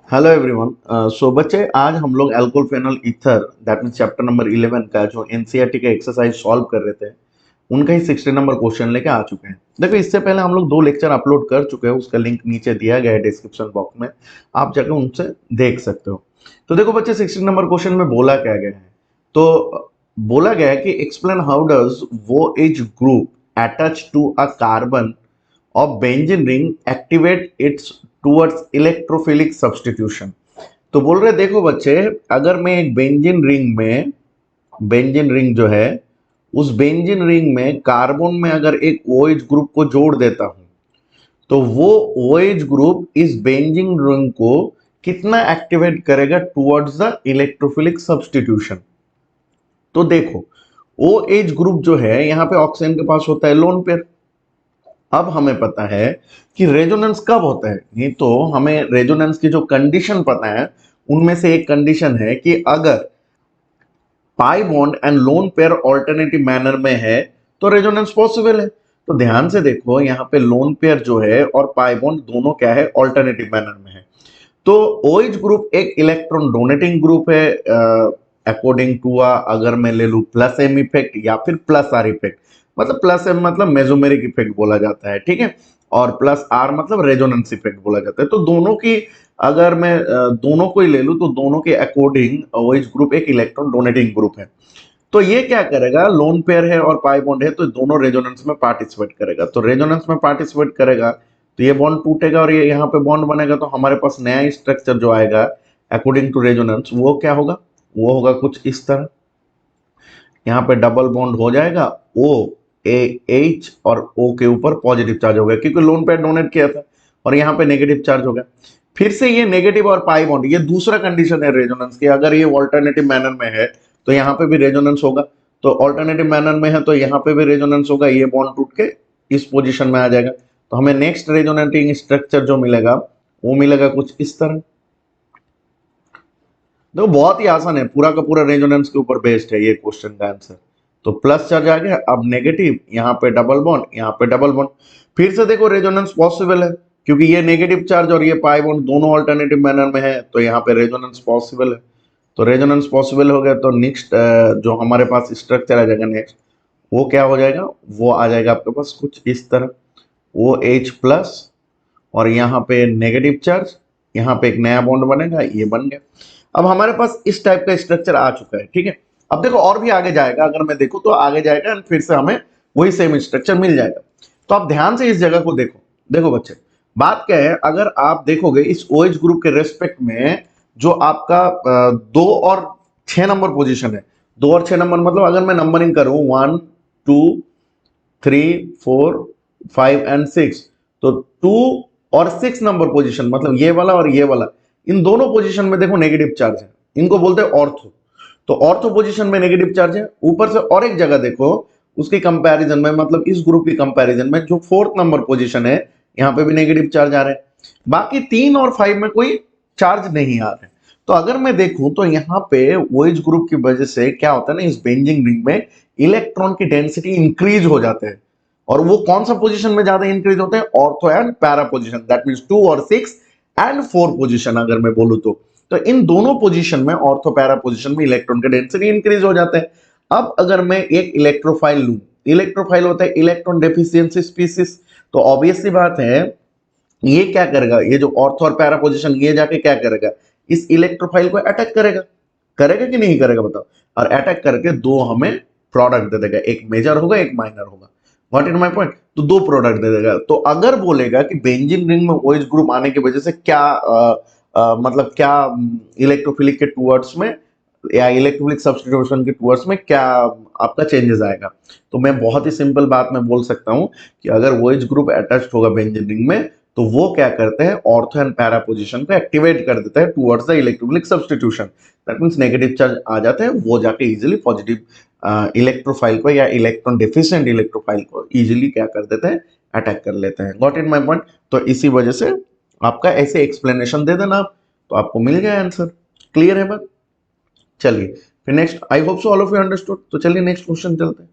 Hello everyone. सो बच्चे, आज हम लोग alcohol phenol ether that mean chapter number 11 का जो एनसीईआरटी का एक्सरसाइज सॉल्व कर रहे थे, उनका ही 60 नंबर क्वेश्चन लेके आ चुके हैं। देखो, इससे पहले हम लोग 2 लेक्चर अपलोड कर चुके हैं, उसका लिंक नीचे दिया गया है डिस्क्रिप्शन बॉक्स में, आप जाकर उनसे देख सकते हो। तो देखो बच्चे, 60 नंबर क्वेश्चन में बोला क्या गया है। तो बोला गया है कि explain how does O H group attach to a carbon of benzene ring activate its towards electrophilic substitution। तो बोल रहे देखो बच्चे, अगर मैं एक बेंजीन रिंग जो है, उस बेंजीन रिंग में कार्बन में अगर एक OH ग्रुप को जोड़ देता हूं, तो वो OH ग्रुप इस बेंजीन रिंग को कितना एक्टिवेट करेगा टुवर्ड्स द इलेक्ट्रोफिलिक सब्स्टिट्यूशन। तो देखो, OH ग्रुप जो है यहां पे ऑक्सीजन के पास होता है लोन पेयर। अब हमें पता है कि रेजोनेंस कब होता है, नहीं तो हमें रेजोनेंस की जो कंडीशन पता है, उनमें से एक कंडीशन है कि अगर pi bond and lone pair alternative manner में है तो रेजोनेंस पॉसिबल है। तो ध्यान से देखो, यहाँ पे लोन पेयर जो है और पाई बॉन्ड दोनों क्या है, ऑल्टरनेटिव मैनर में है। तो OH ग्रुप एक इलेक्ट्रॉन डोनेटिंग ग्रुप है अकॉर्डिंग टू अगर मैं ले लू प्लस एम इफेक्ट या फिर प्लस आर इफेक्ट। मतलब प्लस एम मतलब मेसोमेरिक इफेक्ट बोला जाता है, ठीक है, और प्लस आर मतलब रेजोनेंस इफेक्ट बोला जाता है। तो दोनों की अगर मैं दोनों को ही ले लूं तो दोनों के अकॉर्डिंग OH ग्रुप एक इलेक्ट्रॉन डोनेटिंग ग्रुप है। तो ये क्या करेगा, लोन पेयर है और पाई बॉन्ड है, तो दोनों रेजोनेंस में पार्टिसिपेट करेगा। तो रेजोनेंस में पार्टिसिपेट करेगा तो ये बॉन्ड टूटेगा और ये यहाँ पे बॉन्ड बनेगा, तो हमारे पास नया स्ट्रक्चर जो आएगा अकॉर्डिंग टू रेजोनेंस, वो क्या होगा, वो होगा कुछ इस तरह। यहाँ पे डबल बॉन्ड हो जाएगा, ओ ए एच और ओ के ऊपर पॉजिटिव चार्ज हो गया क्योंकि लोन पेयर डोनेट किया था, और यहाँ पे नेगेटिव चार्ज हो गया। फिर से ये नेगेटिव और पाई बॉन्ड, ये दूसरा कंडीशन है रेजोनेंस की। अगर ये ऑल्टरनेटिव मैनर में है तो यहाँ पे भी रेजोनेंस होगा। तो ऑल्टरनेटिव मैनर में है तो यहाँ पे भी रेजोनेंस होगा, ये बॉन्ड टूट के इस पोजिशन में आ जाएगा। तो हमें नेक्स्ट रेजोनेटिंग स्ट्रक्चर जो मिलेगा वो मिलेगा कुछ इस तरह। देखो, बहुत ही आसान है, पूरा का पूरा रेजोनेंस के ऊपर बेस्ड है ये क्वेश्चन का आंसर। तो प्लस चार्ज आ गया, अब नेगेटिव, यहाँ पे डबल बॉन्ड, यहाँ पे डबल बॉन्ड। फिर से देखो, रेजोनेंस पॉसिबल है क्योंकि ये नेगेटिव चार्ज और ये पाई बॉन्ड दोनों अल्टरनेटिव मैनर में है, तो यहाँ पे रेजोनेंस पॉसिबल है। तो रेजोनेंस पॉसिबल हो गया, तो नेक्स्ट जो हमारे पास स्ट्रक्चर आ जाएगा नेक्स्ट, वो क्या हो जाएगा, वो आ जाएगा आपके पास कुछ इस तरह। वो H प्लस और यहाँ पे नेगेटिव चार्ज, यहाँ पे एक नया बॉन्ड बनेगा, ये बन गया। अब हमारे पास इस टाइप का स्ट्रक्चर आ चुका है, ठीक है। अब देखो और भी आगे जाएगा, अगर मैं देखूं तो आगे जाएगा एंड फिर से हमें वही सेम स्ट्रक्चर मिल जाएगा। तो आप ध्यान से इस जगह को देखो। देखो बच्चे, बात क्या है, अगर आप देखोगे इस OH ग्रुप के रेस्पेक्ट में जो आपका 2 और 6 नंबर पोजीशन है, 2 और 6 नंबर मतलब अगर मैं नंबरिंग करूं 1 2 3 4 5 एंड 6, तो 2 और 6 नंबर पोजीशन मतलब ये वाला और ये वाला, इन दोनों पोजीशन में देखो नेगेटिव चार्ज है, इनको बोलते हैं ऑर्थो। तो ऑर्थो पोजीशन में नेगेटिव चार्ज है। ऊपर से और एक जगह देखो, उसकी कंपैरिजन में मतलब इस ग्रुप की कंपैरिजन में जो 4th नंबर पोजीशन है, यहाँ पे भी नेगेटिव चार्ज आ रहे हैं। बाकी 3 और 5 में कोई चार्ज नहीं आ रहे। तो अगर मैं देखूं तो यहाँ पे OH ग्रुप की वजह से क्या होता है ना, इस बेंजीन रिंग में इलेक्ट्रॉन की डेंसिटी इंक्रीज हो जाते हैं। और वो कौन सा पोजीशन में ज्यादा इंक्रीज होते हैं, ortho and para position, that means 2 और 6 एंड 4 पोजीशन अगर मैं बोलूं तो इन दोनों पोजीशन में, ऑर्थो पैरा पोजीशन में इलेक्ट्रॉन का डेंसिटी इंक्रीज हो जाता है। अब अगर मैं एक इलेक्ट्रोफाइल लूं, इलेक्ट्रोफाइल होता है इलेक्ट्रॉन डेफिशिएंसी स्पीसीज, तो ऑब्वियसली बात है ये क्या करेगा, ये जो ऑर्थो और पैरा पोजीशन, ये जाके क्या करेगा, इस इलेक्ट्रोफाइल को अटैक करेगा। करेगा कि नहीं करेगा बताओ। और अटैक करके दो हमें प्रोडक्ट दे देगा, एक मेजर होगा एक माइनर होगा। व्हाट इज माय पॉइंट, तो 2 प्रोडक्ट दे देगा। तो अगर बोलेगा कि बेंजीन रिंग में OH ग्रुप आने की वजह से क्या मतलब क्या इलेक्ट्रोफिलिक के टूवर्ड्स में या इलेक्ट्रोफिलिक सब्स्टिट्यूशन के टूवर्ड्स में क्या आपका चेंजेस आएगा, तो मैं बहुत ही सिंपल बात में बोल सकता हूं कि अगर OH ग्रुप अटैच्ड होगा बेंजीन रिंग में, तो वो क्या करते हैं, ऑर्थो एंड पैरा पोजीशन को एक्टिवेट कर देता है towards the electrophilic substitution. That means negative charge आ जाते हैं, वो जाके इजीली पॉजिटिव इलेक्ट्रोफाइल को या इलेक्ट्रॉन डेफिशिएंट इलेक्ट्रोफाइल को इजीली क्या कर देते हैं, अटैक कर लेते हैं। Got it my point. तो इसी वजह से आपका ऐसे एक्सप्लेनेशन दे देना आप, तो आपको मिल गया आंसर। क्लियर है बात। चलिए फिर next, I hope so all of you understood. तो चलिए नेक्स्ट क्वेश्चन चलते हैं।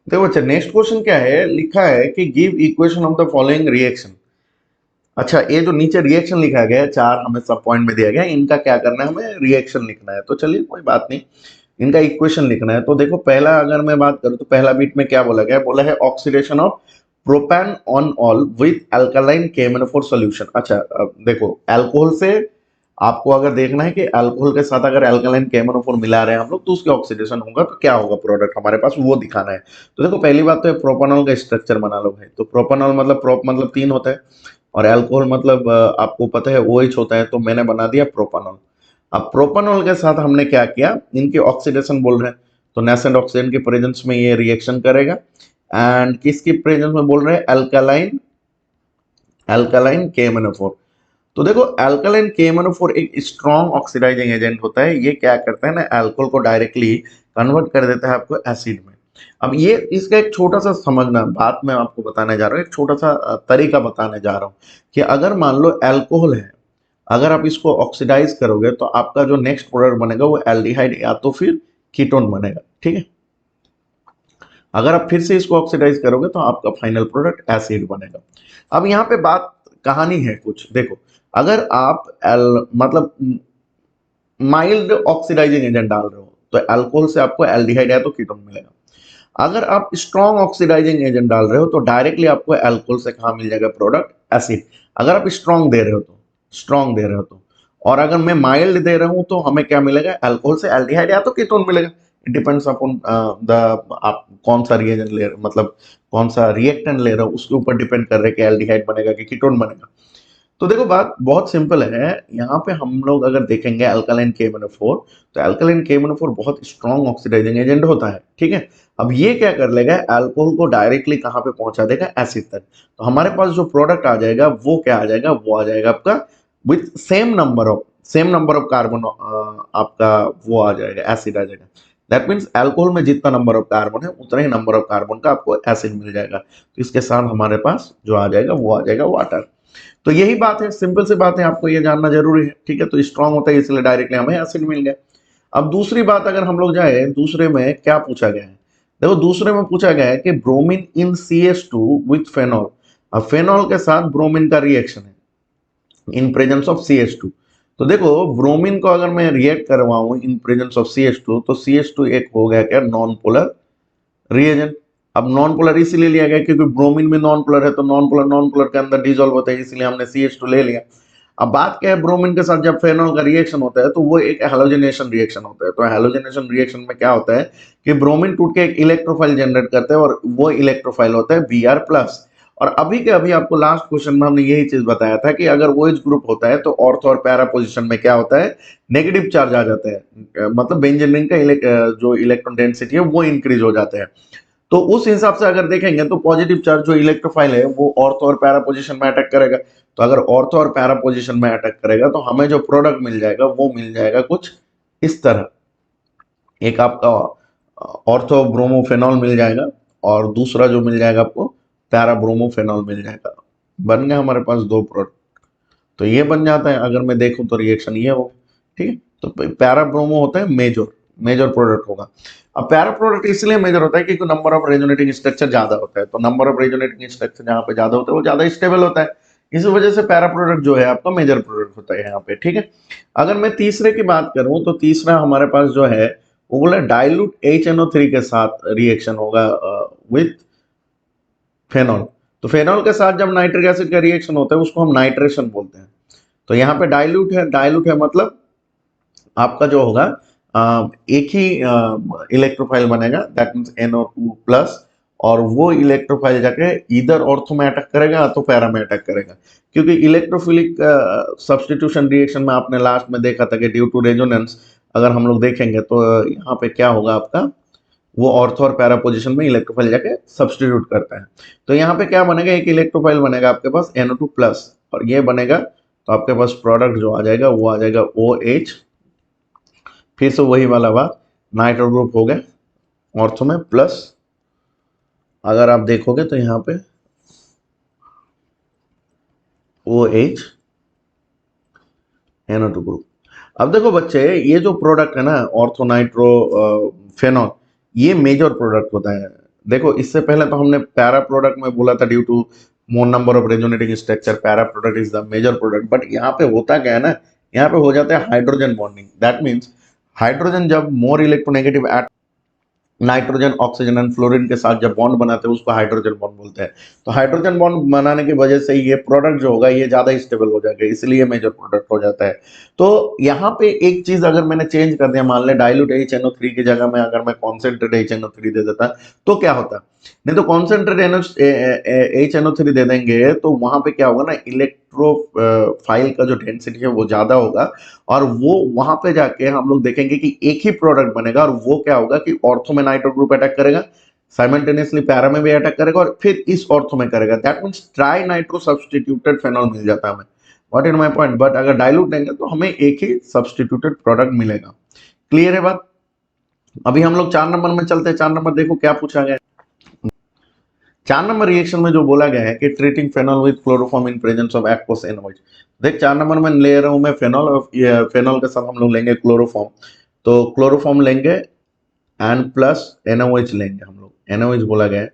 देखो अच्छा, नेक्स्ट क्वेश्चन क्या है, लिखा है कि give equation of the following reaction. अच्छा, ये जो नीचे रिएक्शन लिखा गया है, 4 हमें सब पॉइंट में दिया गया है, इनका क्या करना है, हमें रिएक्शन लिखना है। तो चलिए कोई बात नहीं, इनका इक्वेशन लिखना है। तो देखो पहला अगर मैं बात करूं तो पहला बीट में क्या बोला गया है, बोला है oxidation of propane on all with alkaline KMnO4 solution. अच्छा, अब देखो अल्कोहल से आपको अगर देखना है कि अल्कोहल के साथ अगर अल्कालाइन KMnO4 मिला रहे हैं हम लोग तो उसके ऑक्सीडेशन होगा तो क्या होगा प्रोडक्ट हमारे पास, वो दिखाना है। तो देखो पहली बात तो प्रोपानॉल का स्ट्रक्चर बना लो भाई। तो प्रोपानॉल मतलब प्रोप मतलब 3 होता है, और अल्कोहल मतलब आपको पता है OH होता है, तो मैंने बना दिया प्रोपानॉल। अब प्रोपानॉल के साथ हमने क्या किया, इनके ऑक्सीडेशन बोल रहे हैं, तो नेसेंट ऑक्सीजन के प्रेजेंस में ये रिएक्शन करेगा। एंड किसकी प्रेजेंस में बोल रहे हैं, अल्कालाइन अल्कालाइन KMnO4। तो देखो अल्कालाइन KMnO4 एक स्ट्रॉन्ग ऑक्सीडाइजिंग एजेंट होता है। ये क्या करता है ना, अल्कोहल को डायरेक्टली कन्वर्ट कर देता है आपको एसिड में। अब ये इसका एक छोटा सा समझना बात मैं आपको बताने जा रहा हूँ, एक छोटा सा तरीका बताने जा रहा हूँ कि अगर मान लो अल्कोहल है, अगर आप इसको ऑक्सीडाइज करोगे तो आपका जो नेक्स्ट प्रोडक्ट बनेगा वो एल्डिहाइड या तो फिर कीटोन बनेगा, ठीक है। अगर आप फिर से इसको ऑक्सीडाइज करोगे तो आपका फाइनल प्रोडक्ट एसिड बनेगा। अब यहाँ पे बात कहानी है कुछ, देखो अगर आप मतलब माइल्ड ऑक्सीडाइजिंग एजेंट डाल रहे हो तो अल्कोहल से आपको एल्डिहाइड या तो कीटोन मिलेगा। अगर आप स्ट्रॉन्ग ऑक्सीडाइजिंग एजेंट डाल रहे हो तो डायरेक्टली आपको अल्कोहल से कहा मिल जाएगा प्रोडक्ट, एसिड। अगर आप स्ट्रॉन्ग दे रहे हो तो और अगर मैं माइल्ड दे रहा हूं तो हमें क्या मिलेगा, अल्कोहल से एल्डिहाइड या तो कीटोन मिलेगा। इट डिपेंड्स अपॉन द आप कौन सा रिएजेंट ले मतलब कौन सा रिएक्टेंट ले रहे हो उसके ऊपर डिपेंड कर रहे हैं कि एल्डिहाइड बनेगा कि कीटोन बनेगा। तो देखो बात बहुत सिंपल है, यहाँ पे हम लोग अगर देखेंगे अल्कालाइन KMnO4, तो अल्कालाइन KMnO4 बहुत स्ट्रॉन्ग ऑक्सीडाइजिंग एजेंट होता है, ठीक है। अब ये क्या कर लेगा, अल्कोहल को डायरेक्टली कहाँ पे पहुंचा देगा, एसिड तक। तो हमारे पास जो प्रोडक्ट आ जाएगा वो क्या आ जाएगा, वो आ जाएगा आपका with same number of carbon, आपका वो आ जाएगा, एसिड आ जाएगा। दैट मीन्स अल्कोहल में जितना नंबर ऑफ कार्बन है उतना ही नंबर ऑफ कार्बन का आपको एसिड मिल जाएगा। तो इसके साथ हमारे पास जो आ जाएगा वो आ जाएगा वाटर। तो यही बात है, सिंपल सी बात है, आपको ये जानना जरूरी है, ठीक है। तो स्ट्रांग होता है इसलिए डायरेक्टली हमें एसिड मिल गया। अब दूसरी बात अगर हम लोग जाए, दूसरे में क्या पूछा गया है, देखो दूसरे में पूछा गया है कि bromine in CH2 with phenol. अब फेनॉल के साथ ब्रोमीन का रिएक्शन है इन प्रेजेंस ऑफ CH2। तो देखो ब्रोमीन को अगर मैं रिएक्ट करवाऊं इन प्रेजेंस ऑफ CH2 तो CH2 एक हो गया क्या, नॉन पोलर रिएजेंट। अब नॉन पोलर इसीलिए लिया गया क्योंकि ब्रोमीन में नॉन पोलर है, तो नॉन पोलर के अंदर डिसॉल्व होता है, इसलिए हमने CH2 ले लिया। अब बात क्या है, ब्रोमीन के साथ जब फेनॉल का रिएक्शन होता है तो वो एक हैलोजिनेशन रिएक्शन होता है। तो हैलोजिनेशन रिएक्शन में क्या होता है कि ब्रोमीन टूट के एक इलेक्ट्रोफाइल जनरेट करते हैं और वो इलेक्ट्रोफाइल होता है Br+। और अभी के अभी आपको लास्ट क्वेश्चन में हमने यही चीज बताया था कि अगर OH ग्रुप होता है तो ऑर्थो और पैरा पोजीशन में क्या होता है, नेगेटिव चार्ज आ जाता है, मतलब बेंजीन रिंग का जो इलेक्ट्रॉन डेंसिटी है वो इंक्रीज हो जाता है। तो उस हिसाब से अगर देखेंगे तो पॉजिटिव चार्ज जो इलेक्ट्रोफाइल है वो ऑर्थो और पैरा पोजीशन में अटैक करेगा। तो अगर ऑर्थो और पैरा पोजीशन में अटैक करेगा तो हमें जो प्रोडक्ट मिल जाएगा वो मिल जाएगा कुछ इस तरह। एक आपका ऑर्थो ब्रोमोफेनॉल मिल जाएगा और दूसरा जो मिल जाएगा आपको पैरा ब्रोमोफेनॉल मिल जाएगा। बन गया हमारे पास 2 प्रोडक्ट। तो ये बन जाता है, अगर मैं देखूं तो रिएक्शन ये हो, ठीक है। तो पैरा ब्रोमो होता है मेजर प्रोडक्ट होगा। अब पैरा प्रोडक्ट इसलिए मेजर होता है क्योंकि नंबर ऑफ रेजोनेटिंग स्ट्रक्चर ज्यादा होता है। तो नंबर ऑफ रेजोनेटिंग स्ट्रक्चर जहां पे ज्यादा होता है वो ज्यादा स्टेबल होता है। इस वजह से पैरा प्रोडक्ट जो है आपका मेजर प्रोडक्ट होता है यहाँ पे, ठीक है। अगर मैं तीसरे की बात करूं तो तीसरा हमारे पास जो है वो बोला डाइल्यूट HNO3 के साथ रिएक्शन होगा विथ फेनॉल। तो फेनॉल के साथ जब नाइट्रिक एसिड का रिएक्शन होता है उसको हम नाइट्रेशन बोलते हैं। तो यहाँ पे डाइल्यूट है मतलब आपका जो होगा एक ही इलेक्ट्रोफाइल बनेगा, दैट मींस NO2+। और वो इलेक्ट्रोफाइल जाके इधर ऑर्थो में अटैक करेगा तो पैरा में अटैक करेगा। क्योंकि इलेक्ट्रोफिलिक सब्स्टिट्यूशन रिएक्शन में आपने लास्ट में देखा था कि ड्यू टू रेजोनेंस अगर हम लोग देखेंगे तो यहाँ पे क्या होगा आपका, वो ऑर्थो और पैरा पोजीशन में इलेक्ट्रोफाइल जाके सब्स्टिट्यूट करता है। तो यहाँ पे क्या बनेगा, एक इलेक्ट्रोफाइल बनेगा आपके पास NO2+, और ये बनेगा तो आपके पास प्रोडक्ट जो आ जाएगा वो आ जाएगा OH। फिर से वही वाला बात, नाइट्रो ग्रुप हो गया ऑर्थो में प्लस, अगर आप देखोगे तो यहाँ पे OH NO2 ग्रुप। अब देखो बच्चे, ये जो प्रोडक्ट है ना ऑर्थो नाइट्रो फेनॉल, ये मेजर प्रोडक्ट होता है। देखो इससे पहले तो हमने पैरा प्रोडक्ट में बोला था due to more number of resonating structure, para product is the major product. But यहाँ पे होता क्या है ना, यहाँ पे हो जाता है hydrogen bonding. That means hydrogen जब more electronegative nitrogen oxygen and fluorine के साथ जब बॉन्ड बनाते हैं उसको हाइड्रोजन बॉन्ड बोलते हैं। तो हाइड्रोजन बॉन्ड बनाने की वजह से ये प्रोडक्ट जो होगा ये ज्यादा स्टेबल हो जाएगा, इसलिए मेजर प्रोडक्ट हो जाता है। तो यहाँ पे एक चीज अगर मैंने चेंज कर दिया, मान ले डाइल्यूट HNO3 की जगह में अगर मैं कॉन्सेंट्रेट HNO3 दे देता तो क्या होता? नहीं तो कॉन्सेंट्रेट HNO3 दे देंगे तो वहां पे क्या होगा ना, इलेक्ट्रोफाइल का जो डेंसिटी है वो ज्यादा होगा, और वो वहां पे जाके हम लोग देखेंगे कि एक ही प्रोडक्ट बनेगा, और वो क्या होगा कि ऑर्थो में नाइट्रो ग्रुप अटैक करेगा, साइमल्टेनियसली पैरा में भी अटैक करेगा, और फिर इस ऑर्थो में करेगा। That means tri nitro substituted phenol मिल जाता है हमें। What is my point? But अगर डाइल्यूट देंगे तो हमें एक ही सब्सटीट्यूटेड प्रोडक्ट मिलेगा। क्लियर है बात? अभी हम लोग 4 नंबर में चलते हैं। 4 नंबर देखो क्या पूछा गया है। 4 नंबर रिएक्शन में जो बोला गया है कि treating phenol with chloroform in presence of aqueous NOH। देख 4 नंबर में ले रहा हूं मैं फेनॉल, और फेनॉल के साथ हम लोग लेंगे क्लोरोफॉर्म। तो क्लोरोफॉर्म लेंगे एंड प्लस NOH लेंगे हम लोग, NOH बोला गया है।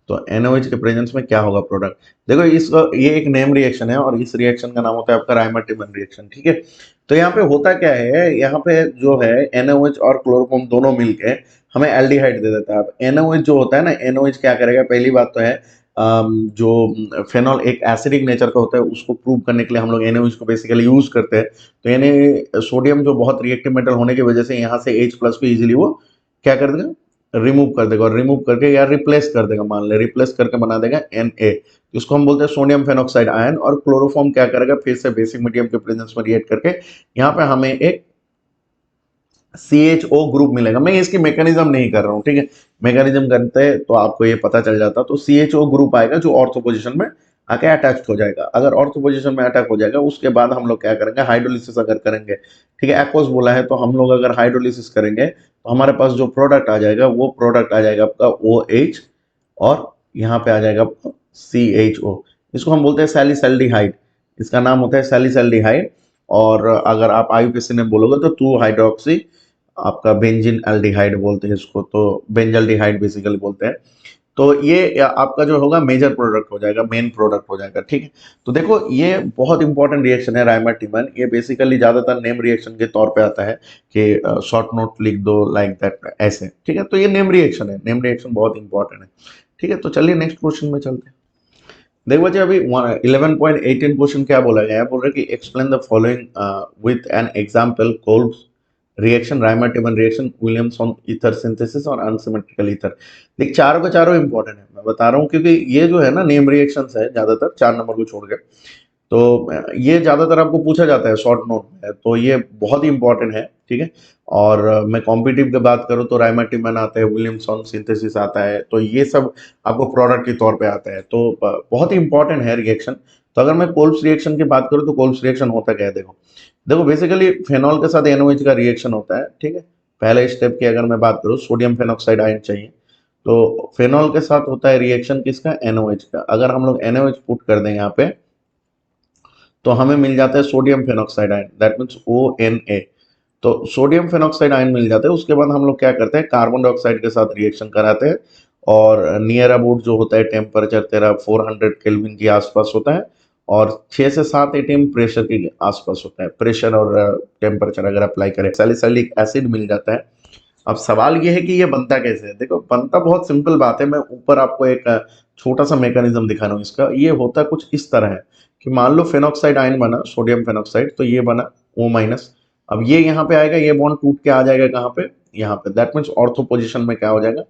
तो NOH के प्रेजेंस में क्या होगा प्रोडक्ट? देखो इसका ये एक नेम रिएक्शन है, और इस रिएक्शन का नाम होता है आपका रायमर-टिमन रिएक्शन। ठीक है, तो यहाँ पे होता क्या है, यहाँ पे जो है NOH और क्लोरोफॉर्म दोनों मिलके हमें एल्डिहाइड दे देता है। अब NOH जो होता है ना, NOH क्या करेगा, पहली बात तो है जो फेनॉल एक एसिडिक नेचर का होता है उसको प्रूव करने के लिए हम लोग NOH को बेसिकली यूज करते हैं। तो Na सोडियम जो बहुत रिएक्टिव मेटल होने की वजह से यहाँ से H प्लस को इजीली वो क्या कर देगा, रिमूव कर देगा, और रिमूव करके या रिप्लेस कर देगा, मान ले रिप्लेस करके बना देगा Na, इसको हम बोलते हैं सोडियम फेनोक्साइड आयन। और क्लोरोफॉर्म क्या करेगा, फिर से बेसिक मीडियम के प्रेजेंस में रिएक्ट करके यहाँ पे हमें एक CHO ग्रुप मिलेगा। मैं इसकी मैकेनिज्म नहीं कर रहा हूँ, ठीक है, मैकेनिज्म करते तो आपको ये पता चल जाता। तो CHO ग्रुप आएगा जो ऑर्थो पोजीशन में आके अटैच हो जाएगा। अगर ऑर्थो पोजीशन में अटैक हो जाएगा उसके बाद हम लोग क्या करेंगे, हाइड्रोलिसिस अगर करेंगे, ठीक है, एक्वस बोला है, तो हम लोग अगर हाइड्रोलिसिस करेंगे तो हमारे पास जो प्रोडक्ट आ जाएगा वो प्रोडक्ट आ जाएगा आपका OH, और यहाँ पे आ जाएगा आपका CHO। इसको हम बोलते हैं सैलिसल्डिहाइड, इसका नाम होता है सैलिसल्डिहाइड। और अगर आप IUPAC में बोलोगे तो 2 हाइड्रोक्सी आपका बेंजीन एल्डिहाइड बोलते हैं इसको, तो बेंजल्डिहाइड बेसिकली बोलते हैं। तो ये आपका जो होगा मेजर प्रोडक्ट हो जाएगा, मेन प्रोडक्ट हो जाएगा। ठीक है, तो देखो ये बहुत इंपॉर्टेंट रिएक्शन है रायमर-टिमन। ये बेसिकली ज्यादातर नेम रिएक्शन के तौर पे आता है कि शॉर्ट नोट लिख दो लाइक दैट, ऐसे। ठीक है, तो ये नेम रिएक्शन है, नेम रिएक्शन बहुत इंपॉर्टेंट है। ठीक है, तो चलिए नेक्स्ट क्वेश्चन में चलते हैं। देखो बच्चे अभी 11.18 क्वेश्चन क्या बोला गया है, बोल रहे कि explain the following with an example Kolbe's reaction, Reimer Tiemann reaction, Williamson ether synthesis और अनसिमेट्रिकल ईथर। देख चारों के चारों इंपॉर्टेंट है, मैं बता रहा हूँ, क्योंकि ये जो है ना नेम रिएक्शंस है ज्यादातर 4 नंबर को छोड़ के। तो ये ज्यादातर आपको पूछा जाता है शॉर्ट नोट में, तो ये बहुत ही इंपॉर्टेंट है। ठीक है, और मैं कॉम्पिटिटिव की बात करूँ तो रायमर-टिमन आता है, विलियमसन सिंथेसिस आता है, तो ये सब आपको प्रोडक्ट के तौर पे आता है। तो बहुत ही इंपॉर्टेंट है रिएक्शन। तो अगर मैं कोल्ब्स रिएक्शन की बात करूँ तो कोल्ब्स रिएक्शन होता क्या है, देखो देखो बेसिकली फेनॉल के साथ NOH का रिएक्शन होता है। ठीक है, पहले स्टेप की अगर मैं बात करूँ, सोडियम फेनॉक्साइड आयन चाहिए, तो फेनॉल के साथ होता है रिएक्शन किसका, NOH का। अगर हम लोग NOH पुट कर दें यहाँ पे तो हमें मिल जाता है sodium phenoxide ion, that means ONA। तो सोडियम फेनॉक्साइड आयन मिल जाता है, उसके बाद हम लोग क्या करते हैं, कार्बन डाइऑक्साइड के साथ रिएक्शन कराते हैं, और नियर अबाउट जो होता है टेम्परेचर तेरा 400 केल्विन के आसपास होता है, और 6 से 7 एटीएम प्रेशर के आसपास होता है। प्रेशर और टेम्परेचर अगर अप्लाई करें, सैलिसिलिक एसिड मिल जाता है। अब सवाल ये है कि ये बनता कैसे है। देखो बनता बहुत सिंपल बात है, मैं ऊपर आपको एक छोटा सा मैकेनिज्म दिखा रहा हूँ इसका। ये होता कुछ इस तरह है कि मान लो फेनॉक्साइड आयन बना, सोडियम फेनॉक्साइड, तो ये बना O-। अब ये यहाँ पे आएगा, ये बॉन्ड टूट के आ जाएगा कहाँ पे, यहाँ पे। दैट मीन्स ऑर्थो पोजीशन में क्या हो जाएगा,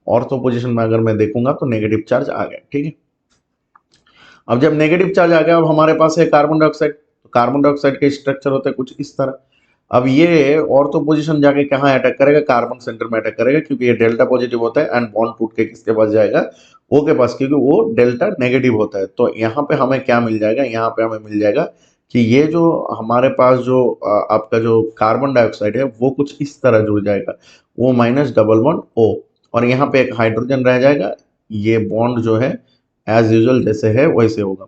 ऑर्थो पोजीशन में अगर मैं देखूंगा तो नेगेटिव चार्ज आ गया। ठीक है, अब जब नेगेटिव चार्ज आ गया, अब हमारे पास है कार्बन डाइऑक्साइड। तो कार्बन डाइऑक्साइड के स्ट्रक्चर होते हैं कुछ इस तरह। अब ये ऑर्थो पोजीशन जाके कहाँ अटैक करेगा, कार्बन सेंटर में अटैक करेगा, क्योंकि ये डेल्टा पॉजिटिव होता है, एंड बॉन्ड टूट के किसके पास जाएगा, O के पास, क्योंकि वो डेल्टा नेगेटिव होता है। तो यहाँ पे हमें क्या मिल जाएगा, यहाँ पे हमें मिल जाएगा कि ये जो हमारे पास जो आपका जो कार्बन डाइऑक्साइड है वो कुछ इस तरह जुड़ जाएगा, O- डबल बॉन्ड O, और यहाँ पे एक हाइड्रोजन रह जाएगा। ये बॉन्ड जो है एज यूजुअल जैसे है वैसे होगा।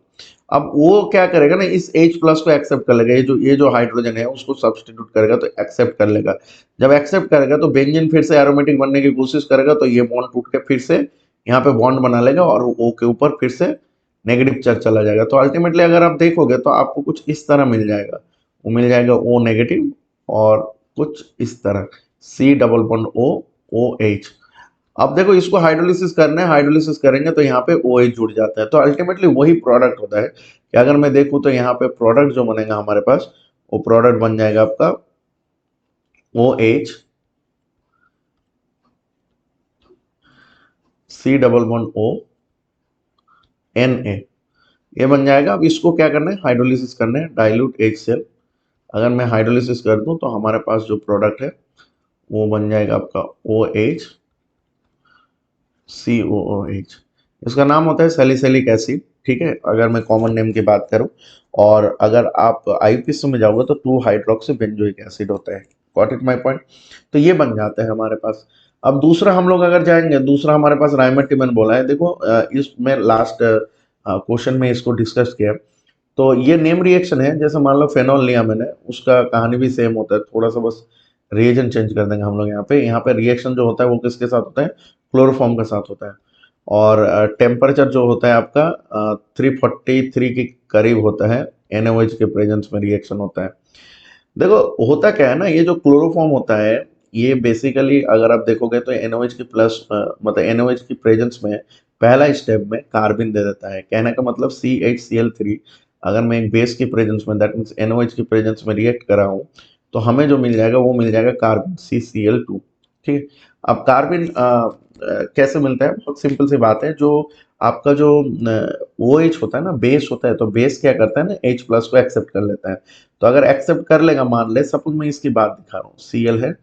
अब वो क्या करेगा ना, इस H प्लस को एक्सेप्ट कर लेगा, ये जो हाइड्रोजन है उसको सब्स्टिट्यूट करेगा तो एक्सेप्ट कर लेगा। जब एक्सेप्ट करेगा तो बेंजीन फिर से एरोमेटिक बनने की कोशिश करेगा, तो ये बॉन्ड टूट के फिर से यहाँ पे बॉन्ड बना लेगा, और O के ऊपर फिर से नेगेटिव चार्ज चला जाएगा। तो अल्टीमेटली अगर आप देखोगे तो आपको कुछ इस तरह मिल जाएगा, वो मिल जाएगा O नेगेटिव और कुछ इस तरह C double bond O OH। अब देखो इसको हाइड्रोलिसिस करना है, हाइड्रोलिसिस करेंगे तो यहाँ पे OH जुड़ जाता है। तो अल्टीमेटली वही प्रोडक्ट होता है कि अगर मैं देखूँ तो यहाँ पे प्रोडक्ट जो बनेगा हमारे पास, वो प्रोडक्ट बन जाएगा आपका OH C double bond O Na, ये बन जाएगा। अब इसको क्या करना है, हाइड्रोलिसिस करना है, डाइल्यूट H सेल। अगर मैं हाइड्रोलिसिस कर दूं तो हमारे पास जो प्रोडक्ट है वो बन जाएगा आपका OH COOH। इसका नाम होता है सैलिसिलिक एसिड, ठीक है, अगर मैं कॉमन नेम की बात करूं। और अगर आप आईपीएस में जाओगे तो 2 हाइड्रोक्सी बेंजोइक एसिड होता है। Got it my point. तो ये बन जाता है हमारे पास। अब दूसरा हम लोग अगर जाएंगे, दूसरा हमारे पास राइमेटिमन बोला है। देखो इसमें लास्ट क्वेश्चन में इसको डिस्कस किया। तो ये नेम रिएक्शन है, जैसे मान लो फेनॉल लिया मैंने, उसका कहानी भी सेम होता है, थोड़ा सा बस रिएजेंट चेंज कर देंगे हम लोग। यहाँ पे रिएक्शन जो होता है वो किसके साथ होता है, क्लोरोफॉर्म के साथ होता है। और टेम्परेचर जो होता है आपका 343 के करीब होता है, NaOH के प्रेजेंस में रिएक्शन होता है। देखो होता क्या है ना, ये जो क्लोरोफॉर्म होता है ये बेसिकली अगर आप देखोगे तो NaOH की प्लस मतलब NaOH की प्रेजेंस में पहला स्टेप में कार्बन दे देता है। कहने का मतलब CHCl3 अगर मैं एक बेस की प्रेजेंस में, दैट मीन्स NaOH की प्रेजेंस में रिएक्ट कर रहा हूँ, तो हमें जो मिल जाएगा वो मिल जाएगा कार्बन CCl2। ठीक है। अब कार्बन कैसे मिलता है, बहुत सिंपल सी बात है। जो आपका जो OH होता है ना, बेस होता है, तो बेस क्या करता है ना, H प्लस को एक्सेप्ट कर लेता है। तो अगर एक्सेप्ट कर लेगा, मान ले सपोज मैं इसकी बात दिखा रहा हूँ, Cl है,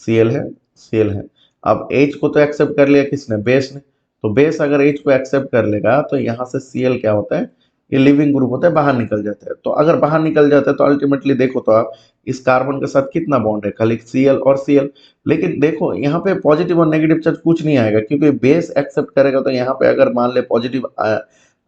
Cl है, Cl है। अब H को तो एक्सेप्ट कर लिया किसने, बेस ने। तो बेस अगर H को एक्सेप्ट कर लेगा तो यहाँ से Cl क्या होता है, ये लिविंग ग्रुप होता है, बाहर निकल जाता है। तो अगर बाहर निकल जाता है तो अल्टीमेटली देखो तो आप इस कार्बन के साथ कितना बॉन्ड है, खाली Cl और Cl। लेकिन देखो यहाँ पे पॉजिटिव और नेगेटिव चार्ज कुछ नहीं आएगा, क्योंकि बेस एक्सेप्ट करेगा। तो यहाँ पे अगर मान ले पॉजिटिव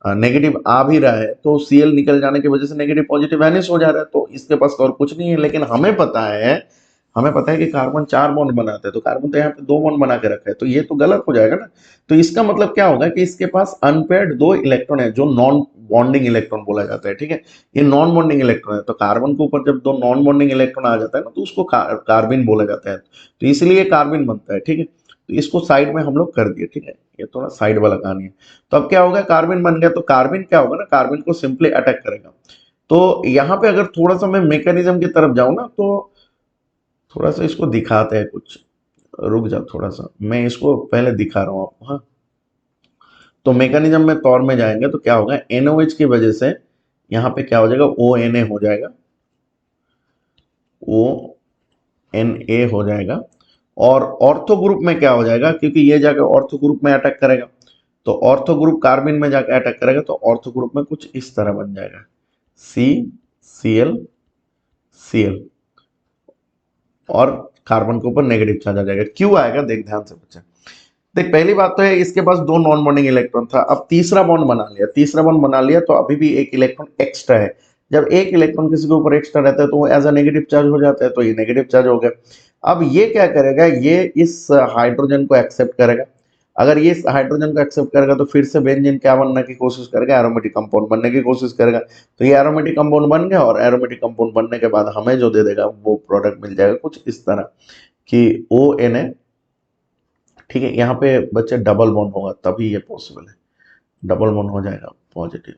नेगेटिव आ भी रहा है तो Cl निकल जाने की वजह से नेगेटिव पॉजिटिव वैनिश हो जा रहा है, तो इसके पास और कुछ नहीं है। लेकिन हमें पता है कि कार्बन 4 बॉन्ड बनाते हैं, तो कार्बन तो यहाँ पे 2 बॉन्ड बना के रखा है, तो ये तो गलत हो जाएगा ना। तो इसका मतलब क्या होगा कि इसके पास अनपेयर्ड 2 इलेक्ट्रॉन है, जो नॉन बॉन्डिंग इलेक्ट्रॉन बोला जाता है। ठीक है, ये नॉन बॉन्डिंग इलेक्ट्रॉन है। तो कार्बन के ऊपर जब 2 नॉन बॉन्डिंग इलेक्ट्रॉन आ जाता है ना, तो उसको कार्बिन बोला जाता है। तो इसलिए कार्बिन बनता है। ठीक है, तो इसको साइड में हम लोग कर दिए। ठीक है, ये थोड़ा साइड वाला कहानी है। तो अब क्या होगा, कार्बिन बन गया, तो कार्बिन क्या होगा ना, कार्बिन को सिंपली अटैक करेगा। तो यहाँ पे अगर थोड़ा सा मैं मैकेनिज्म की तरफ जाऊं ना, तो थोड़ा सा इसको दिखाते हैं कुछ। रुक जाओ थोड़ा सा, मैं इसको पहले दिखा रहा हूँ आपको। हाँ, तो मैकेनिज्म में तौर में जाएंगे तो क्या होगा, NaOH की वजह से यहाँ पे क्या हो जाएगा, ONA हो जाएगा, ONA हो जाएगा। और ऑर्थो ग्रुप में क्या हो जाएगा, क्योंकि ये जाकर ऑर्थो ग्रुप में अटैक करेगा, तो ऑर्थो ग्रुप कार्बिन में जाकर अटैक करेगा, तो ऑर्थो ग्रुप में कुछ इस तरह बन जाएगा, CCl और कार्बन के ऊपर नेगेटिव चार्ज आ जाएगा। क्यों आएगा, देख ध्यान से बच्चा। देख पहली बात तो है, इसके पास 2 नॉन बॉन्डिंग इलेक्ट्रॉन था, अब तीसरा बॉन्ड बना लिया, तीसरा बॉन्ड बना लिया, तो अभी भी एक इलेक्ट्रॉन एक्स्ट्रा है। जब एक इलेक्ट्रॉन किसी के ऊपर एक्स्ट्रा रहता है तो वो एज अ नेगेटिव चार्ज हो जाता है, तो ये नेगेटिव चार्ज हो गया। अब ये क्या करेगा, ये इस हाइड्रोजन को एक्सेप्ट करेगा। अगर ये इस हाइड्रोजन को एक्सेप्ट करेगा तो फिर से बेंजीन क्या बनने की कोशिश करेगा, एरोमेटिक कंपाउंड बनने की कोशिश करेगा। तो ये एरोमेटिक कंपाउंड बन गया, और एरोमेटिक कंपाउंड बनने के बाद हमें जो दे देगा वो प्रोडक्ट मिल जाएगा कुछ इस तरह कि ONA। ठीक है, यहाँ पे बच्चे डबल बॉन्ड होगा तभी ये पॉसिबल है, डबल बॉन्ड हो जाएगा पॉजिटिव।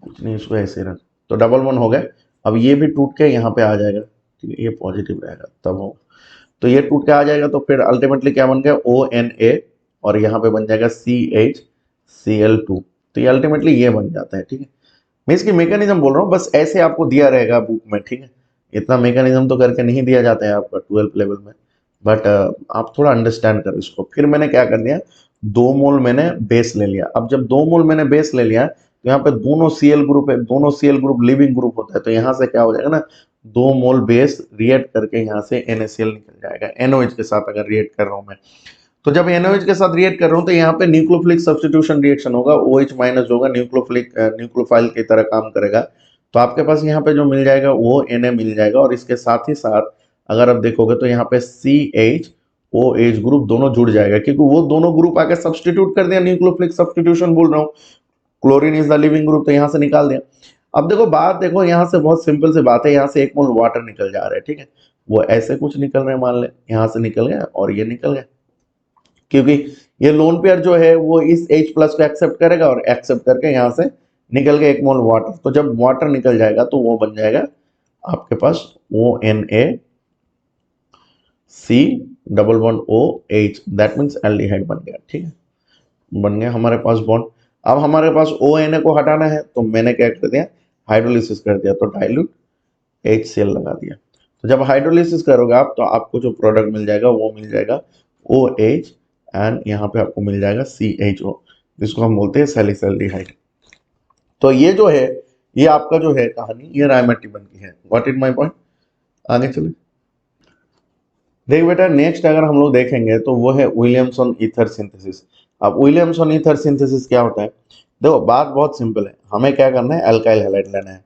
कुछ नहीं, इसको ऐसे रख, तो डबल बॉन्ड हो गया। अब ये भी टूट के यहाँ पे आ जाएगा। ठीक है, ये पॉजिटिव रहेगा तब हो, तो ये टूट के आ जाएगा, तो फिर अल्टीमेटली क्या बन गया, ONA, और यहाँ पे बन जाएगा CHCl2। तो ये अल्टीमेटली ये बन जाता है। ठीक है, मैं इसकी मैकेनिज्म बोल रहा हूँ, बस ऐसे आपको दिया रहेगा बुक में। ठीक है, इतना मैकेनिज्म तो करके नहीं दिया जाता है आपका 12th लेवल में, बट आप थोड़ा अंडरस्टैंड करो इसको। फिर मैंने क्या कर दिया, 2 मोल मैंने बेस ले लिया। अब जब 2 मोल मैंने बेस ले लिया, तो यहाँ पे दोनों Cl ग्रुप है, दोनों Cl ग्रुप लिविंग ग्रुप होता है, तो यहाँ से क्या हो जाएगा ना, 2 मोल बेस रिएक्ट करके यहाँ से NaCl निकल जाएगा, NaOH के साथ अगर रिएक्ट कर रहा हूँ मैं। तो जब NaOH के साथ रिएक्ट कर रहा हूँ तो यहाँ पे न्यूक्लियोफिलिक सब्स्टिट्यूशन रिएक्शन होगा, OH माइनस होगा, न्यूक्लियोफाइल की तरह काम करेगा। तो आपके पास यहाँ पे जो मिल जाएगा वो Na मिल जाएगा, और इसके साथ ही साथ अगर आप देखोगे तो यहाँ पे CH ओ एच ग्रुप दोनों जुड़ जाएगा, क्योंकि वो दोनों ग्रुप आके सब्स्टिट्यूट कर दिया, न्यूक्लियोफिलिक सब्स्टिट्यूशन बोल रहा हूँ। Chlorine is the leaving group, तो यहाँ से निकाल दिया। अब देखो बात, देखो यहाँ से बहुत सिंपल सी बात है, यहाँ से 1 मोल वाटर निकल जा रहा है, ठीक है, वो ऐसे कुछ निकल रहे हैं, मान ले यहाँ से निकल गया और ये निकल गया, क्योंकि ये लोन पेयर जो है वो इस H प्लस को एक्सेप्ट करेगा और एक्सेप्ट करके यहाँ से निकल गया 1 मोल वाटर। तो जब वाटर निकल जाएगा तो वो बन जाएगा आपके पास ONaCOOH, दैट मीन्स एल्डिहाइड बन गया, ठीक है, बन गया हमारे पास बॉन्ड। अब हमारे पास ONA को हटाना है, तो मैंने क्या कर दिया, हाइड्रोलिसिस कर दिया, तो डाइल्यूट HCl लगा दिया। तो जब हाइड्रोलिसिस करोगे आप, तो आपको जो प्रोडक्ट मिल जाएगा वो मिल जाएगा OH, एंड यहाँ पे आपको मिल जाएगा CHO, जिसको हम बोलते हैं सैलिसल्डिहाइड। तो ये जो है, ये आपका जो है कहानी, ये रायमाटी बन की है। What is my point? आगे चले। देख बेटा, नेक्स्ट अगर हम लोग देखेंगे तो वो है विलियमसन ईथर सिंथेसिस। अब विलियमसन ईथर सिंथेसिस क्या होता है? देखो बात बहुत सिंपल है, हमें क्या करना है, अल्काइल हैलाइड लेना है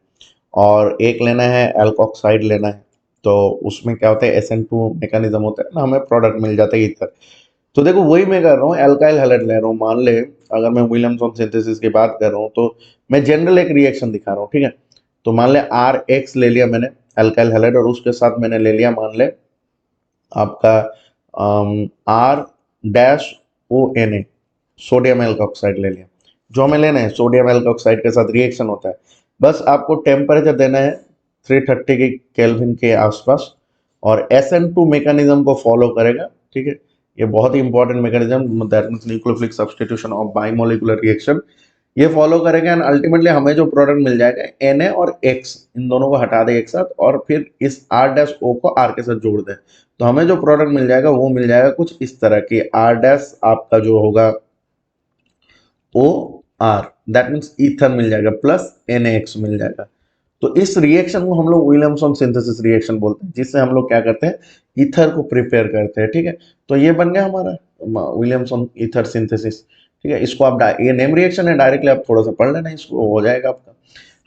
और एक लेना है एल्कोक्साइड लेना है। तो उसमें क्या होता है, SN2 मैकेनिज्म होता है ना, हमें प्रोडक्ट मिल जाता है ईथर। तो देखो वही मैं कर रहा हूँ, एल्काइल हैलाइड ले रहा हूँ। मान ले अगर मैं विलियमसन सिंथेसिस की बात कर रहा हूँ, तो मैं जनरल एक रिएक्शन दिखा रहा हूँ, ठीक है। तो मान ले RX ले लिया मैंने एल्काइल हैलाइड, और उसके साथ मैंने ले लिया मान ले आपका R-ONA, सोडियम एल्कोक्साइड ले लिया। जो हमें लेना है सोडियम एल्कोक्साइड के साथ रिएक्शन होता है, बस आपको टेम्परेचर देना है 330 के केल्विन के आसपास, और SN2 मैकेनिज्म को फॉलो करेगा, ठीक है। ये बहुत ही important mechanism, that means nucleophilic substitution of bimolecular reaction, ये फॉलो करेगा एंड अल्टीमेटली हमें जो प्रोडक्ट मिल जाएगा Na और X, इन दोनों को हटा दे एक साथ, और फिर इस R-O को R के साथ जोड़ दे, तो हमें जो प्रोडक्ट मिल जाएगा वो मिल जाएगा कुछ इस तरह की। R- आपका जो होगा OR, दैट मीन्स ईथर मिल जाएगा, प्लस NaX मिल जाएगा। तो इस रिएक्शन को हम लोग विलियमसन सिंथेसिस रिएक्शन बोलते हैं, जिससे हम लोग क्या करते हैं, ईथर को प्रिपेयर करते हैं, ठीक है। तो ये बन गया हमारा विलियमसन ईथर सिंथेसिस, ठीक है। इसको आप ये नेम रिएक्शन है, डायरेक्टली आप थोड़ा सा पढ़ लेना, इसको हो जाएगा आपका।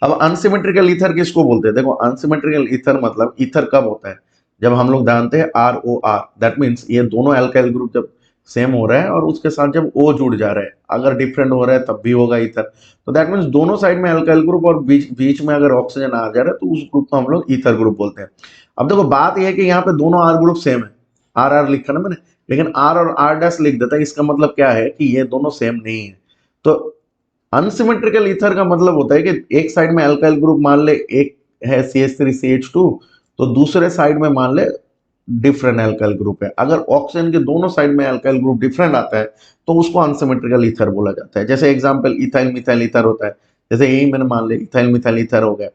अब अनसिमेट्रिकल ईथर किसको बोलते हैं? देखो अनसिमेट्रिकल ईथर मतलब ईथर कब होता है, जब हम लोग जानते हैं ROR, दैट मीन्स ये दोनों अल्काइल ग्रुप जब सेम हो रहा है और उसके साथ जब O जुड़ जा रहा है, अगर डिफरेंट हो रहा है तब भी होगा ईथर। तो दैट मीन्स दोनों साइड में अल्काइल ग्रुप और बीच बीच में अगर ऑक्सीजन आ जा रहा है, तो उस ग्रुप को हम लोग ईथर ग्रुप बोलते हैं। अब देखो बात यह है कि यहाँ पे दोनों R ग्रुप सेम है, RR लिखा ना मैंने, लेकिन R और R' लिख देता है, इसका मतलब क्या है कि ये दोनों सेम नहीं है। तो अनसिमेट्रिकल ईथर का मतलब होता है कि एक साइड में अल्काइल ग्रुप मान ले एक है CH3CH2, तो दूसरे साइड में मान ले डिफरेंट अल्काइल ग्रुप है। अगर ऑक्सीजन के दोनों साइड में अल्काइल ग्रुप डिफरेंट आता है, तो उसको अनसिमेट्रिकल ईथर बोला जाता है। जैसे एग्जांपल इथाइल मिथाइल ईथर होता है, जैसे यही मैंने मान ले इथाइल मिथाइल ईथर हो गया,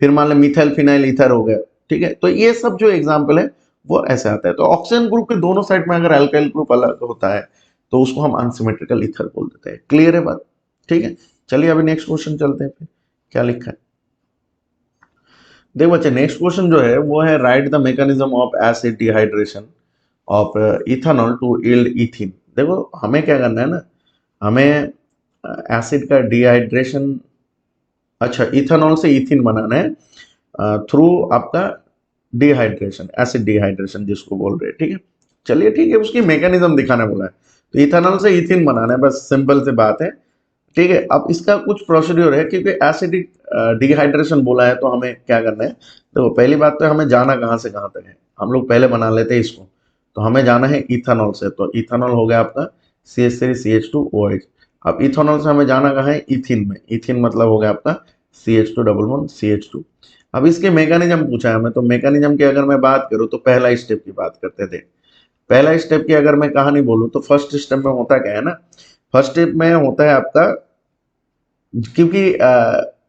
फिर मान ले मिथाइल फिनाइल ईथर हो गया, ठीक है। तो ये सब जो एग्जाम्पल है वो ऐसे आता है। तो ऑक्सीजन ग्रुप के दोनों साइड में अगर अल्काइल ग्रुप अलग होता है, तो उसको हम अनसिमेट्रिकल ईथर बोल देते हैं। क्लियर है बात? ठीक है, चलिए अभी नेक्स्ट क्वेश्चन चलते हैं, फिर क्या लिखा है देख बच्चे। नेक्स्ट क्वेश्चन जो है वो है, right the mechanism of acid dehydration of ethanol to yield ethene. देखो हमें क्या करना है ना, हमें एसिड का डिहाइड्रेशन, अच्छा इथेनॉल से इथीन बनाना है थ्रू आपका डिहाइड्रेशन, एसिड डिहाइड्रेशन जिसको बोल रहे हैं, ठीक है। चलिए ठीक है, उसकी मैकेनिज्म दिखाना बोला है, तो इथेनॉल से इथीन बनाना है, बस सिंपल सी बात है, ठीक है। अब इसका कुछ प्रोसीड्योर है, क्योंकि एसिडिक डिहाइड्रेशन बोला है, तो हमें क्या करना है, देखो पहली बात तो हमें जाना कहाँ से कहाँ तक है, हम लोग पहले बना लेते हैं इसको। तो हमें जाना है इथेनॉल से, तो इथेनॉल हो गया आपका CH3CH2OH। अब इथेनॉल से हमें जाना कहाँ है, इथिन में, इथिन मतलब हो गया आपका CH2 CH2। अब इसके मैकेनिज्म पूछा है हमें, तो मैकेनिज्म की अगर मैं बात करूँ तो पहला स्टेप की बात करते थे। पहला स्टेप की अगर मैं कहानी बोलूँ, तो फर्स्ट स्टेप में होता क्या है ना, फर्स्ट स्टेप में होता है आपका, क्योंकि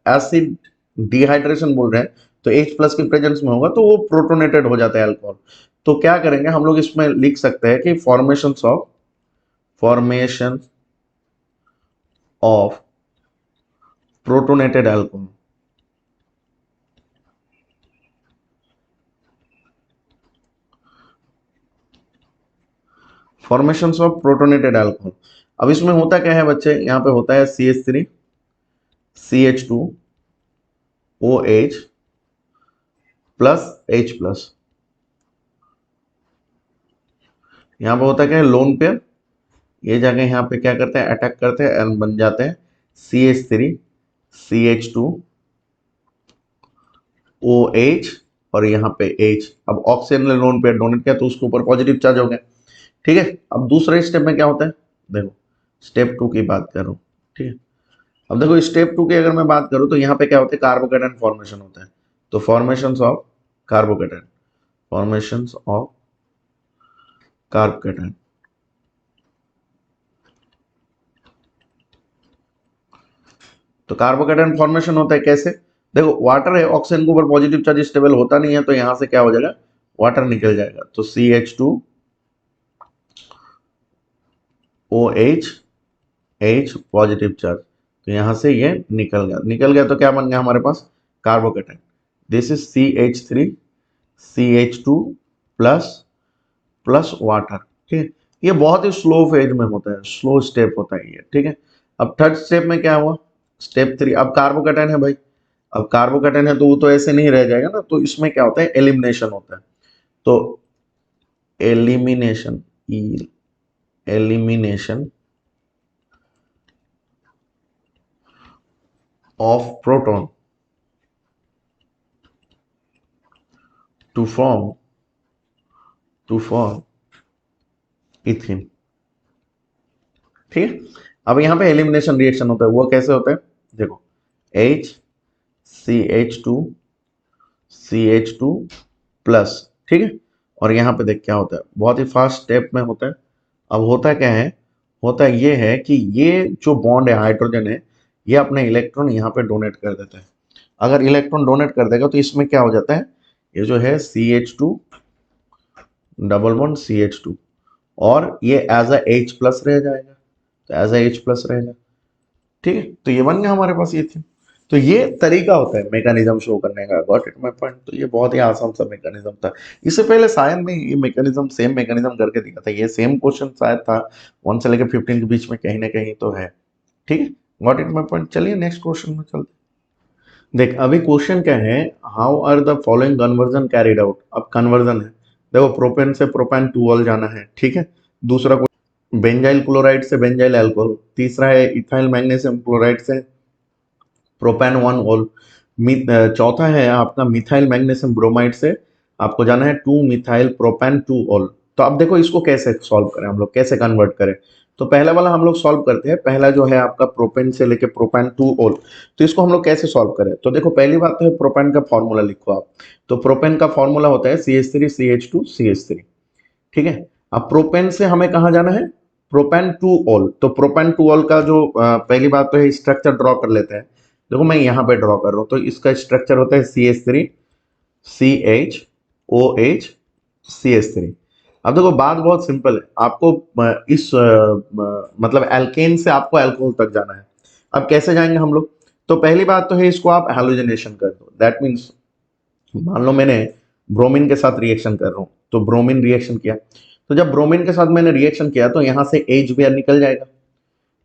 एसिड डिहाइड्रेशन बोल रहे हैं, तो H प्लस के प्रेजेंस में होगा तो वो प्रोटोनेटेड हो जाता है अल्कोहल। तो क्या करेंगे हम लोग, इसमें लिख सकते हैं कि formation of protonated alcohol, formation of protonated alcohol. अब इसमें होता क्या है बच्चे, यहाँ पे होता है CH3CH2OH प्लस H प्लस, यहाँ पे होता क्या है, लोन पेयर, ये जाके यहाँ पे क्या करते हैं, अटैक करते हैं एंड बन जाते हैं CH3 CH2 OH और यहाँ पे H। अब ऑक्सीजन ने लोन पेयर डोनेट किया तो उसके ऊपर पॉजिटिव चार्ज हो गया। ठीक है, अब दूसरे स्टेप में क्या होता है, देखो स्टेप 2 की बात कर रहा हूँ। ठीक है, अब देखो स्टेप 2 की अगर मैं बात करूँ तो यहाँ पे क्या होता है, कार्बोकेटायन फॉर्मेशन होता है। तो formation of carbocation, formation of carbocation. तो कार्बोकेटायन फॉर्मेशन होता है कैसे, देखो वाटर है, ऑक्सीजन के ऊपर पॉजिटिव चार्ज स्टेबल होता नहीं है, तो यहां से क्या हो जाएगा, वाटर निकल जाएगा। तो CH2OH H पॉजिटिव चार्ज, तो यहां से ये निकल गया तो क्या बन गया हमारे पास, carbocation. This is CH3 CH2 plus plus water. ठीक है, ये बहुत ही स्लो फेज में होता है, स्लो स्टेप होता है ये। ठीक है, अब थर्ड स्टेप में क्या हुआ, स्टेप 3, अब कार्बोकेटायन है भाई, अब कार्बोकेटायन है तो वो तो ऐसे नहीं रह जाएगा ना, तो इसमें क्या होता है, एलिमिनेशन होता है। तो elimination, elimination of proton to form ethene. ठीक है, अब यहाँ पे एलिमिनेशन रिएक्शन होता है, वो कैसे होता है, देखो H CH2 प्लस। ठीक है, और यहाँ पे देख क्या होता है, बहुत ही फास्ट स्टेप में होता है। अब होता क्या है, होता ये है कि ये जो बॉन्ड है, हाइड्रोजन है, ये अपने इलेक्ट्रॉन यहाँ पे डोनेट कर देता है। अगर इलेक्ट्रॉन डोनेट कर देगा तो इसमें क्या हो जाता है, ये जो है CH2 डबल बॉन्ड CH2, और ये एज अ H प्लस रह जाएगा, तो एज अ H प्लस रहेगा। ठीक है, तो ये बन गया हमारे पास ये थी। तो ये तरीका होता है मैकेनिज्म शो करने का, गॉट इट माय पॉइंट। तो ये बहुत ही आसान सा मैकेनिज्म था। इससे पहले शायद मैं ये मैकेनिज्म, सेम मैकेनिज्म करके दिखा था, ये सेम क्वेश्चन शायद था 1 से लेकर 15 के बीच में कहीं ना कहीं तो है। ठीक है, गॉट इट माय पॉइंट। चलिए नेक्स्ट क्वेश्चन में चलते हैं। देख अभी क्वेश्चन क्या है, how are the following conversion carried out. अब कन्वर्जन है, देखो प्रोपेन से प्रोपेन 2 जाना है। ठीक है, दूसरा बेंजाइल क्लोराइड से बेंजाइल अल्कोहल, तीसरा है इथाइल मैग्नीशियम क्लोराइड से प्रोपेन 1 चौथा है आपका मिथाइल मैग्नीशियम ब्रोमाइड से आपको जाना है 2 मिथाइल प्रोपेन 2 तो अब देखो इसको कैसे सॉल्व करें हम लोग, कैसे कन्वर्ट करें। तो पहला वाला हम लोग सॉल्व करते हैं, पहला जो है आपका प्रोपेन से लेके प्रोपेन 2 तो इसको हम लोग कैसे सॉल्व करें। तो देखो पहली बात तो है प्रोपेन का फॉर्मूला लिखो आप। तो प्रोपेन का फॉर्मूला होता है CH3 CH2 CH3। ठीक है, अब प्रोपेन से हमें कहाँ जाना है, प्रोपेन 2 तो प्रोपेन 2 का जो पहली बात तो है स्ट्रक्चर ड्रॉ कर लेते हैं। देखो मैं यहाँ पे ड्रॉ कर रहा हूँ, तो इसका स्ट्रक्चर होता है CH3 CH OH CH3। अब देखो बात बहुत सिंपल है, आपको इस मतलब एल्केन से आपको अल्कोहल तक जाना है। अब कैसे जाएंगे हम लोग, तो पहली बात तो है इसको आप हैलोजिनेशन कर दो। दैट मीन्स मान लो मैंने ब्रोमीन के साथ रिएक्शन कर रहा हूँ, तो ब्रोमीन रिएक्शन किया, तो जब ब्रोमीन के साथ मैंने रिएक्शन किया तो यहाँ से HBr निकल जाएगा।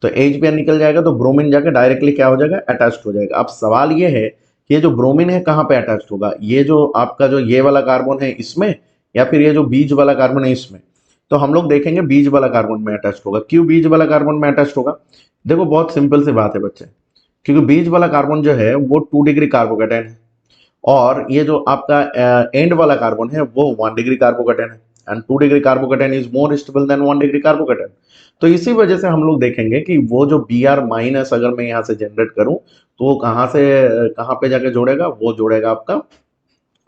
तो HBr निकल जाएगा तो ब्रोमीन जाकर डायरेक्टली क्या हो जाएगा, अटैच्ड हो जाएगा। अब सवाल ये है कि ये जो ब्रोमीन है कहाँ पे अटैच्ड होगा, ये जो आपका जो ये वाला कार्बन है इसमें, या फिर ये जो बीज वाला कार्बन है इसमें। तो हम लोग देखेंगे बीज वाला कार्बन में अटैच्ड होगा। क्यों बीज वाला कार्बन में अटैच्ड होगा, देखो बहुत सिंपल सी बात है बच्चे, क्योंकि बीज वाला कार्बन जो है वो 2 डिग्री कार्बोकेटाइन है, और ये जो आपका एंड वाला कार्बन है वो 1 डिग्री कार्बोकेटाइन है, and 2 degree carbocation is more stable then 1 degree carbocation. तो इसी वजह से हम लोग देखेंगे कि वो जो Br- अगर मैं यहाँ से जनरेट करूं तो वो कहाँ से कहाँ पे जाके जोड़ेगा, वो जोड़ेगा आपका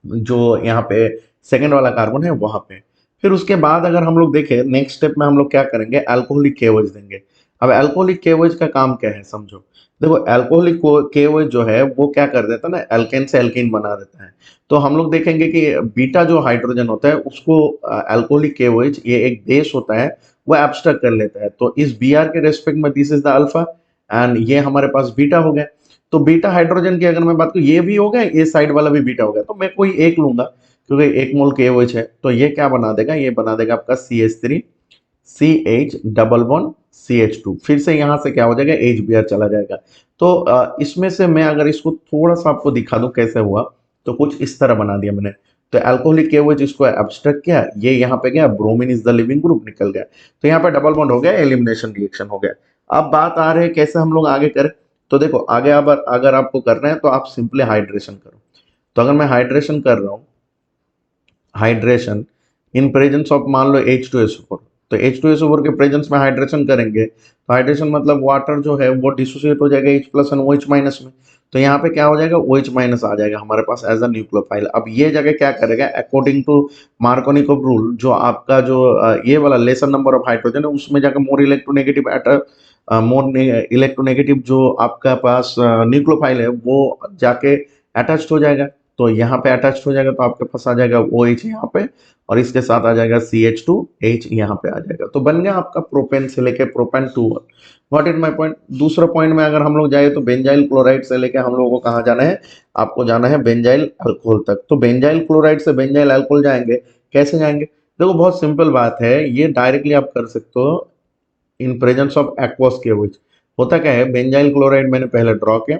जो यहाँ पे सेकेंड वाला कार्बन है वहां पे। फिर उसके बाद अगर हम लोग देखें नेक्स्ट स्टेप में हम लोग क्या करेंगे, अल्कोहलिक केओएच देंगे। अब अल्कोहलिक केओएच का काम क्या है समझो, देखो अल्कोहलिक केओएच जो है वो क्या कर देता है ना, एल्केन से एल्कीन बना देता है। तो हम लोग देखेंगे कि बीटा जो हाइड्रोजन होता है उसको अल्कोहलिक केओएच, ये एक बेस होता है, वो एब्स्ट्रैक्ट कर लेता है। तो इस Br के रेस्पेक्ट में this is the alpha, and ये हमारे पास बीटा हो गया। तो बीटा हाइड्रोजन की अगर मैं बात करूं, ये भी हो गया, ये साइड वाला भी बीटा हो गया, तो मैं कोई एक लूंगा क्योंकि 1 मोल KOH है। तो ये क्या बना देगा, ये बना देगा आपका CH3 CH double bond CH2, फिर से यहां से क्या हो जाएगा, HBr चला जाएगा। तो इसमें से मैं अगर इसको थोड़ा सा आपको दिखा दूं कैसे हुआ, तो कुछ इस तरह बना दिया मैंने। तो अल्कोहलिक KOH इसको एब्स्ट्रैक्ट किया, ये यहाँ पे गया, bromine is the leaving group निकल गया, तो यहाँ पे डबल बॉन्ड हो गया, एलिमिनेशन रिएक्शन हो गया। अब बात आ रही है कैसे हम लोग आगे करें। तो देखो आगे अब अगर आपको करना है तो आप सिंपली हाइड्रेशन करो। तो अगर मैं हाइड्रेशन कर रहा हूँ, हाइड्रेशन इन प्रेजेंस ऑफ मान लो H2SO4, तो H2SO4 के प्रेजेंस में हाइड्रेशन करेंगे, तो हाइड्रेशन मतलब वाटर जो है वो डिसोसिएट हो जाएगा H plus and OH minus में, तो यहाँ पे क्या हो जाएगा, OH माइनस आ जाएगा हमारे पास एज अ न्यूक्लियोफाइल। अब ये जगह क्या करेगा, अकॉर्डिंग टू मार्कोनिकोव रूल, जो आपका जो ये वाला लेसर नंबर ऑफ हाइड्रोजन है उसमें जाकर मोर इलेक्ट्रोनेगेटिव मोर इलेक्ट्रोनेगेटिव जो आपका पास न्यूक्लियोफाइल है वो जाके अटैच हो जाएगा, तो यहाँ पे अटैच हो जाएगा, तो आपके पास आ जाएगा OH यहाँ पे, और इसके साथ आ जाएगा CH2H यहाँ पे आ जाएगा, तो बन गया आपका प्रोपेन से लेके propane 2। What is my point. दूसरा पॉइंट में अगर हम लोग जाए तो बेंजाइल क्लोराइड से लेके हम लोगों को कहाँ जाना है, आपको जाना है बेंजाइल अल्कोहल तक। तो बेंजाइल क्लोराइड से बेंजाइल अल्कोहल जाएंगे, कैसे जाएंगे, देखो बहुत सिंपल बात है, ये डायरेक्टली आप कर सकते हो इन प्रेजेंस ऑफ एक्वस KOH। होता क्या है, बेंजाइल क्लोराइड मैंने पहले ड्रॉ किया,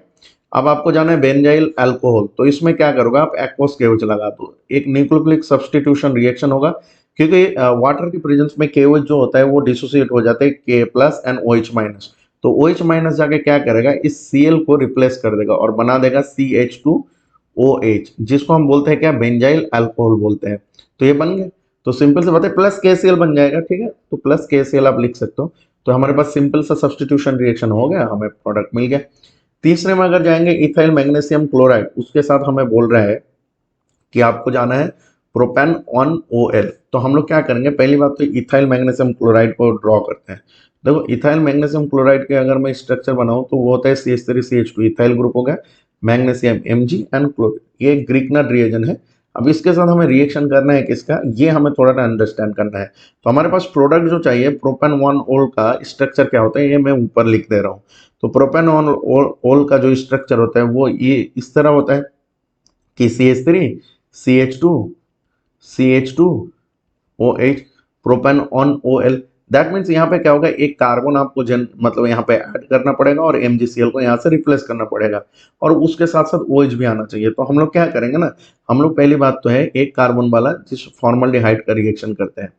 अब आपको जाना है बेंजाइल अल्कोहल, तो इसमें क्या करोगे आप, एक्वस KOH लगा दो, एक न्यूक्लियोफिलिक सब्स्टिट्यूशन रिएक्शन होगा, क्योंकि वाटर के प्रेजेंस में KOH जो होता है वो डिसोसिएट हो जाता है K plus and OH minus, तो OH माइनस जाके क्या करेगा, इस Cl को रिप्लेस कर देगा और बना देगा CH2OH, जिसको हम बोलते हैं क्या, बेंजाइल अल्कोहल बोलते हैं। तो ये बन गया, तो सिंपल से बात है, प्लस KCl बन जाएगा, ठीक है, तो प्लस KCl आप लिख सकते हो, तो हमारे पास सिंपल सा सब्स्टिट्यूशन रिएक्शन हो गया, हमें प्रोडक्ट मिल गया। तीसरे में अगर जाएंगे इथाइल मैग्नीशियम क्लोराइड, उसके साथ हमें बोल रहा है कि आपको जाना है प्रोपेन ऑन OL, तो हम लोग क्या करेंगे, पहली बात तो इथाइल मैग्नीशियम क्लोराइड को ड्रॉ करते हैं। देखो इथाइल मैग्नीशियम क्लोराइड के अगर मैं स्ट्रक्चर बनाऊं तो वो होता है CH3CH2, इथाइल ग्रुप हो गया, मैग्नीशियम Mg एंड क्लोराइड, ये ग्रीकनर रिएजन है। अब इसके साथ हमें रिएक्शन करना है किसका, ये हमें थोड़ा सा अंडरस्टैंड करना है। तो हमारे पास प्रोडक्ट जो चाहिए प्रोपेन वन ओल का स्ट्रक्चर क्या होता है, ये मैं ऊपर लिख दे रहा हूँ। तो प्रोपेन वन ओल का जो स्ट्रक्चर होता है वो ये इस तरह होता है कि CH3 CH2 CH2OH propane on OL। That means यहाँ पे क्या होगा, एक कार्बन आपको मतलब यहाँ पे ऐड करना पड़ेगा और MgCl को यहाँ से रिप्लेस करना पड़ेगा, और उसके साथ साथ OH भी आना चाहिए। तो हम लोग क्या करेंगे ना, हम लोग पहली बात तो है एक कार्बन वाला जिस फॉर्मल्डिहाइड का रिएक्शन करते हैं,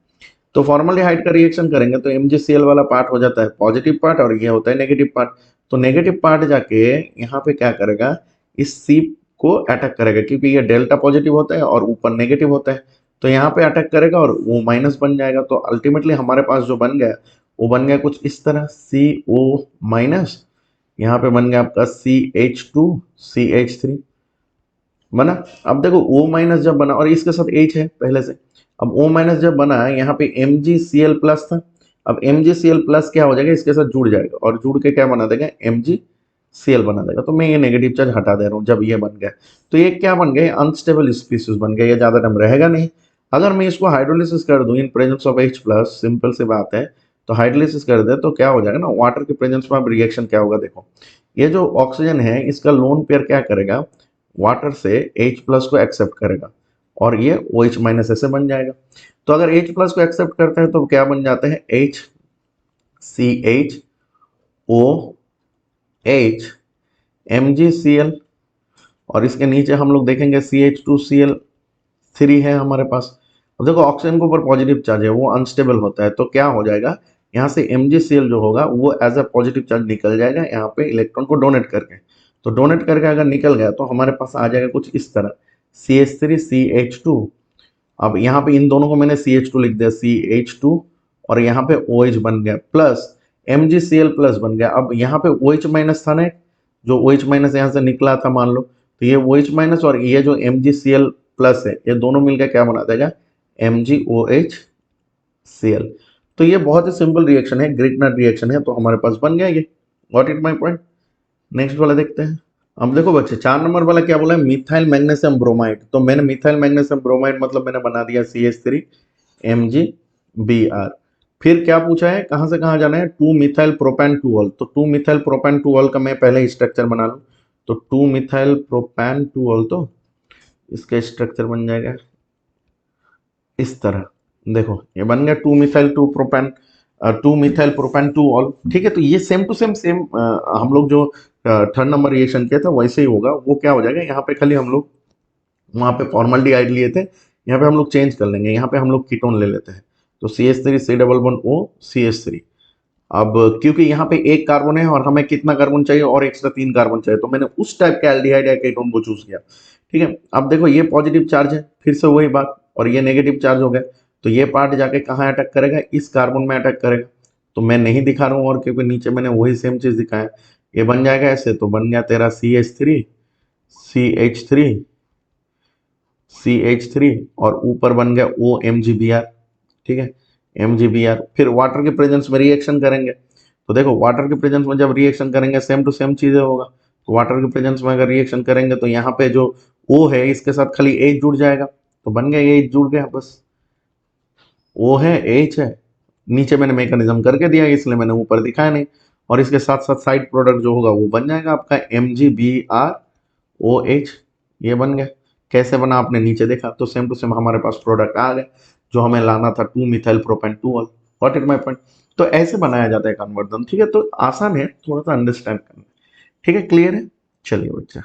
तो फॉर्मल्डिहाइड का रिएक्शन करेंगे तो MgCl वाला पार्ट हो जाता है पॉजिटिव पार्ट और ये होता है नेगेटिव पार्ट। तो नेगेटिव पार्ट जाके यहाँ पे क्या करेगा, इस C को अटैक करेगा, क्योंकि ये डेल्टा पॉजिटिव होता है और ऊपर नेगेटिव होता है, तो यहाँ पे अटैक करेगा और वो माइनस बन जाएगा। तो अल्टीमेटली हमारे पास जो बन गया वो बन गया कुछ इस तरह, CO माइनस, यहाँ पे बन गया आपका CH2 CH3 बना। अब देखो O माइनस जब बना और इसके साथ H है पहले से, अब O माइनस जब बना यहाँ पे MgCl प्लस था, अब MgCl प्लस क्या हो जाएगा, इसके साथ जुड़ जाएगा और जुड़ के क्या बना देगा, MgCl बना देगा। तो मैं ये नेगेटिव चार्ज हटा दे रहा हूँ, जब ये बन गया तो ये क्या बन गया, अनस्टेबल स्पीसीज बन गया, ये ज्यादा टाइम रहेगा नहीं। अगर मैं इसको हाइड्रोलिसिस कर दूं in presence of H plus, simple सी बात है, तो हाइड्रोलिसिस कर दे तो क्या हो जाएगा ना, वाटर के प्रेजेंस में अब रिएक्शन क्या होगा, देखो ये जो ऑक्सीजन है इसका लोन पेयर क्या करेगा, वाटर से H प्लस को एक्सेप्ट करेगा और ये OH माइनस ऐसे बन जाएगा। तो अगर H प्लस को एक्सेप्ट करता है तो क्या बन जाते हैं, HCHOH MgCl, और इसके नीचे हम लोग देखेंगे CH2Cl3 है हमारे पास। अब देखो ऑक्सीजन के ऊपर पॉजिटिव चार्ज है, वो अनस्टेबल होता है, तो क्या हो जाएगा, यहाँ से MgCl जो होगा वो एज अ पॉजिटिव चार्ज निकल जाएगा यहाँ पे इलेक्ट्रॉन को डोनेट करके। तो डोनेट करके अगर निकल गया तो हमारे पास आ जाएगा कुछ इस तरह, CH3 CH2, अब यहाँ पे इन दोनों को मैंने CH2 लिख दिया, CH2, और यहाँ पे OH बन गया प्लस MgCl प्लस बन गया। अब यहाँ पे OH माइनस था ना, जो OH माइनस यहाँ से निकला था मान लो, तो ये OH माइनस और ये जो MgCl प्लस है, ये दोनों मिलकर क्या बना देगा, MgOHCl। तो ये बहुत ही सिंपल रिएक्शन है, ग्रीकनर रिएक्शन है, तो हमारे पास बन गया ये। What is my point. Next वाला देखते हैं। अब देखो बच्चे 4 नंबर वाला क्या बोला है, मिथाइल मैग्नीशियम ब्रोमाइड। तो मैंने मिथाइल मैग्नीशियम ब्रोमाइड मतलब मैंने बना दिया CH3 MgBr। फिर क्या पूछा है, कहां से कहां जाना है, 2 मिथाइल प्रोपेन 2 तो 2 मिथाइल प्रोपेन 2 का मैं पहले स्ट्रक्चर बना लूं। तो 2 मिथाइल प्रोपेन 2 तो इसका स्ट्रक्चर बन जाएगा इस तरह, देखो ये बन गया 2 मिथाइल 2 प्रोपेन 2 मिथाइल प्रोपेन 2 ठीक है। तो ये सेम टू सेम हम लोग जो थर्ड नंबर रिएक्शन किया था वैसे ही होगा, वो क्या हो जाएगा, यहाँ पे खाली हम लोग वहां पे फॉर्मल्डिहाइड लिए थे, यहाँ पे हम लोग चेंज कर लेंगे, यहाँ पे हम लोग कीटोन ले लेते हैं। तो CH3 C11O CH3। अब क्योंकि यहाँ पे एक कार्बन है और हमें कितना कार्बन चाहिए और एक्स्ट्रा 3 कार्बन चाहिए, तो मैंने उस टाइप के एल्डिहाइड या कीटोन को चूज किया। ठीक है, अब देखो ये पॉजिटिव चार्ज है, फिर से वही बात, और ये नेगेटिव चार्ज हो गया, तो ये पार्ट जाके कहाँ अटैक करेगा, इस कार्बन में अटैक करेगा। तो मैं नहीं दिखा रहा हूँ, और क्योंकि नीचे मैंने वही सेम चीज दिखाया, ये बन जाएगा ऐसे, तो बन गया तेरा CH3 और ऊपर बन गया OMgBr। ठीक है, MgBr, फिर वाटर के प्रेजेंस में रिएक्शन करेंगे। तो देखो वाटर के प्रेजेंस में जब रिएक्शन करेंगे सेम टू सेम चीजें होगा। तो वाटर के प्रेजेंस में अगर रिएक्शन करेंगे तो यहाँ पे जो O है इसके साथ खाली H जुड़ जाएगा, तो बन गया H जुड़ गया, बस O है H है। नीचे मैंने मैकेनिज्म करके दिया इसलिए मैंने ऊपर दिखाया नहीं, और इसके साथ साथ साइड प्रोडक्ट जो होगा वो बन जाएगा आपका MgBrOH। ये बन गया। कैसे बना आपने नीचे देखा, तो सेम टू सेम हमारे पास प्रोडक्ट आ गया जो हमें लाना था, 2 methyl propane 2 all. Got it my point. तो ऐसे बनाया जाता है कन्वर्जन। ठीक है, तो आसान है, थोड़ा सा अंडरस्टैंड करना। ठीक है, क्लियर है। चलिए बच्चा।